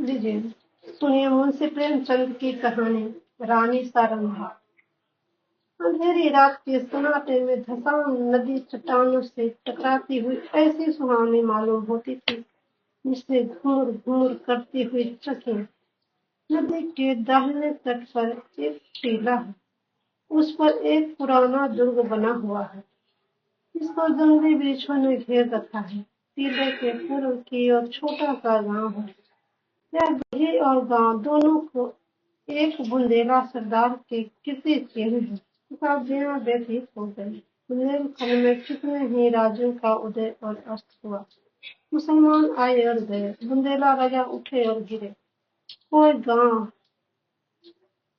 लीजिए, सुनिए मुंशी प्रेमचंद की कहानी रानी सारंगा। अंधेरी रात के सन्नाटे में धसाम नदी चट्टानों से टकराती हुई ऐसी सुहावनी मालूम होती थी जिससे घूर घूर करती हुई चकें। नदी के दाहिने तट पर एक टीला है। उस पर एक पुराना दुर्ग बना हुआ है जिसको जंगली वृक्षों ने घेर रखा है। टीले के पूर्व की ओर छोटा सा गांव है। यह गढ़ी और गांव दोनों को एक बुंदेला सरदार के कीर्ति चिन्ह है। शताब्दियां व्यतीत हो गई। बुंदेलखंड में कितने ही राज्यों का उदय और अस्त हुआ। मुसलमान आए और गए, बुंदेला राजा उठे और गिरे। कोई गांव,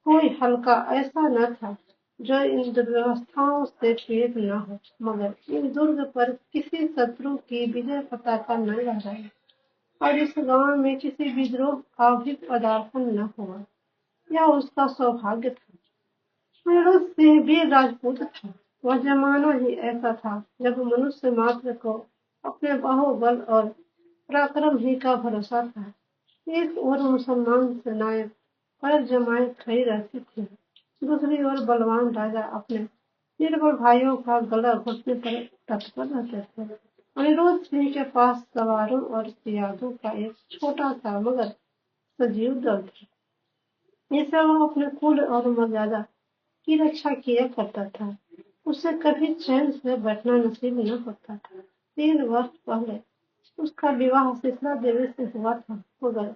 कोई हल्का ऐसा न था जो इन दुर्व्यवस्थाओं से पीड़ित न हो, मगर इन दुर्ग पर किसी शत्रु की विजय पताका न लहराई और इस गांव में किसी विद्रोह का भी पदार्पण न हुआ। यह उसका सौभाग्य था। मनोज सिंह वीर राजपूत था। वह जमाना ही ऐसा था जब मनुष्य मात्र को अपने बाहुबल और पराक्रम ही का भरोसा था। एक ओर मुसलमान सेनाएं पर जमाए खड़ी रहती थी, दूसरी ओर बलवान राजा अपने निर्बल भाइयों का गला घोटने पर तत्पर रहते थे। अनिरुद्ध सिंह के पास सवारों और सियादों का एक छोटा सा मगर सजीव दल था। इससे वह अपने कुल और मर्यादा की रक्षा किया करता था। उसे कभी चैन से बैठना नसीब न होता था। 3 वर्ष पहले उसका विवाह शीतला देवी से हुआ था, मगर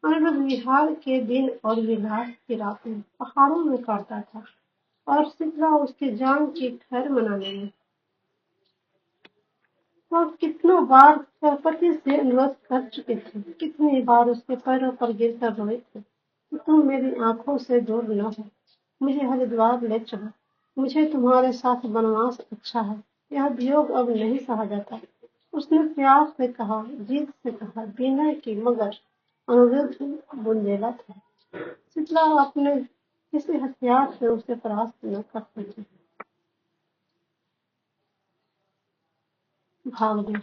अनिरुद्ध बिहार के दिन और विलास की रातें पहाड़ों में काटता था और शीतला उसकी जान की खैर मनाने में। वह कितनों बार पति से अनुरोध कर चुके थे, कितनी बार उसके पैरों पर गिरकर रोए थे कि तुम मेरी आंखों से दूर न हो, मुझे हरिद्वार ले चलो, मुझे तुम्हारे साथ वनवास अच्छा है, यह वियोग अब नहीं सहा जाता। उसने प्यार से कहा, जीत से कहा, विनय की, मगर अनिरुद्ध बुंदेला था। शीतला अपने किसी हथियार से उसे परास्त न कर सकी। भाग गई।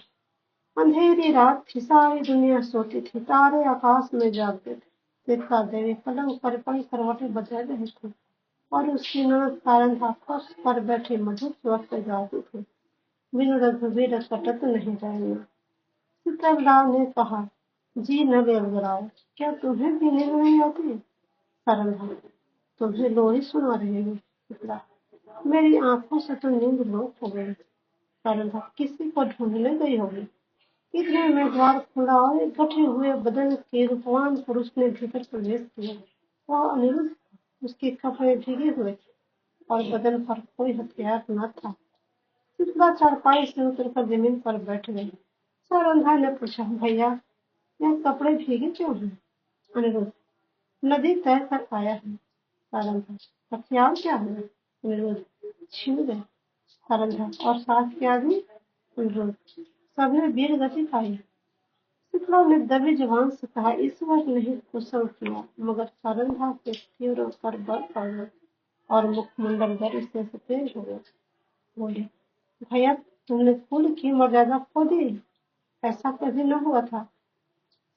अंधेरी रात थी, सारी दुनिया सोती थी, तारे आकाश में जागते थे। शीतला देवी पलंग पर पड़ी करवटें बदल रही थी और उसकी ननद सारंगा फर्श पर बैठी मधुर स्वर से गाती थी, बिनु रघुवीर कटत नहीं जाएंगे। शीतललाल ने कहा, जी न बेलगराओ, क्या तुम्हें भी नींद नहीं आती? सारंगा, तुम्हें लोरी सुना रही हूँ। शीतला, मेरी आंखों से तो नींद लोप हो गई। सारंगा, किसी को ढूंढने गई होगी। इतने में द्वार खुला और एक गठे हुए बदन के रूपवान पुरुष ने भीतर प्रवेश किया। वह अनिरुद्ध था। उसके कपड़े भीगे हुए थे और बदन पर कोई हथियार न था। शीतला चारपाई से उतरकर जमीन पर बैठ गई। सारंगा ने पूछा, भैया, यह कपड़े भीगे क्यों हैं? अनिरुद्ध, नदी तैर कर आया है। सारंगा, हथियार क्या है? अनिरुद्ध, छीन गए। सारंगा, और साथ के आदमी? अनिरुद्ध, सबने वीर गति पाई। शीतला ने दबी जुबान से कहा, ईश्वर नहीं कुशल किया, मगर सारंगा के तीरों पर बल पड़ गए और मुखमंडल गर्व से सफेद हो गया। बोले, भैया, तुमने कुल की मर्यादा खो दी, ऐसा कभी न हुआ था।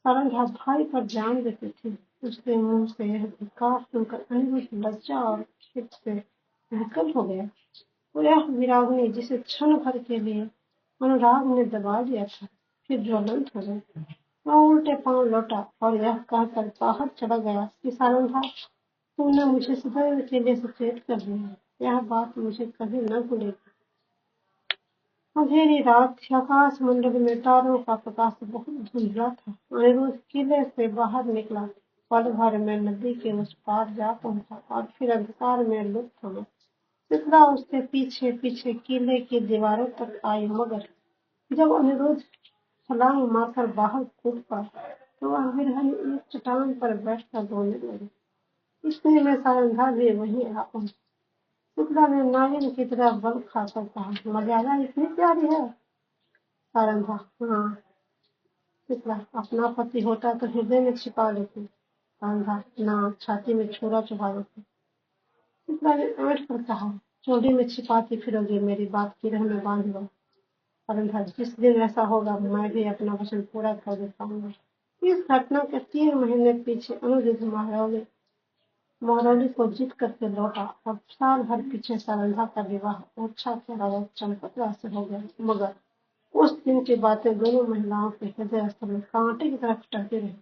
सारंगा भाई पर जान देती थी। उसके मुंह से यह धिक्कार सुनकर अनिरुद्ध लज्जा और खेद से विकल हो गया। वो यह वीराग्नि जिसे क्षण भर के लिए अनुराग ने दबा दिया था, फिर ज्वलंत हो गई। वह उल्टे पांव लौटा और यह कहकर बाहर चला गया कि सारंगा, तुमने मुझे सदैव के लिए सचेत कर दिया है, यह बात मुझे कभी न भूलेगी। अंधेरी रात थी, आकाश मंडल में तारों का प्रकाश बहुत धुंधला था। अनिरुद्ध किले से बाहर निकला, पल भर में नदी के उस पार जा पहुंचा और फिर अंधकार में लुप्त हो गया। शीतला उसके पीछे पीछे किले की दीवारों तक आई, मगर जब अनिरुद्ध छलांग मारकर बाहर कूद पड़ा तो वह विरहनी एक चट्टान पर बैठकर रोने लगी। इतने में सारंगा भी वहीं आ पहुंची। शीतला ने नागिन की तरह बल खाकर कहा, मर्यादा इतनी प्यारी है? सारंगा, हाँ। शीतला, अपना पति होता तो हृदय में छिपा लेती। सारंगा, ना, छाती में छुरा चुभा देती। शीतला ने ऐंठ कर कहा, चोली में छिपाती फिरोगी, मेरी बात की रह में बांध लो। सारंगा, जिस दिन ऐसा होगा मैं भी अपना वचन पूरा कर दिखाऊंगा। इस घटना के 3 महीने पीछे अनुरुद्ध महरौली को जीत करके लौटा। अब साल भर पीछे सारंधा का विवाह ओरछा के राजा चंपतराय से हो गया, मगर उस दिन की बातें दोनों महिलाओं के हृदय स्थल में कांटे की तरह टहती रही।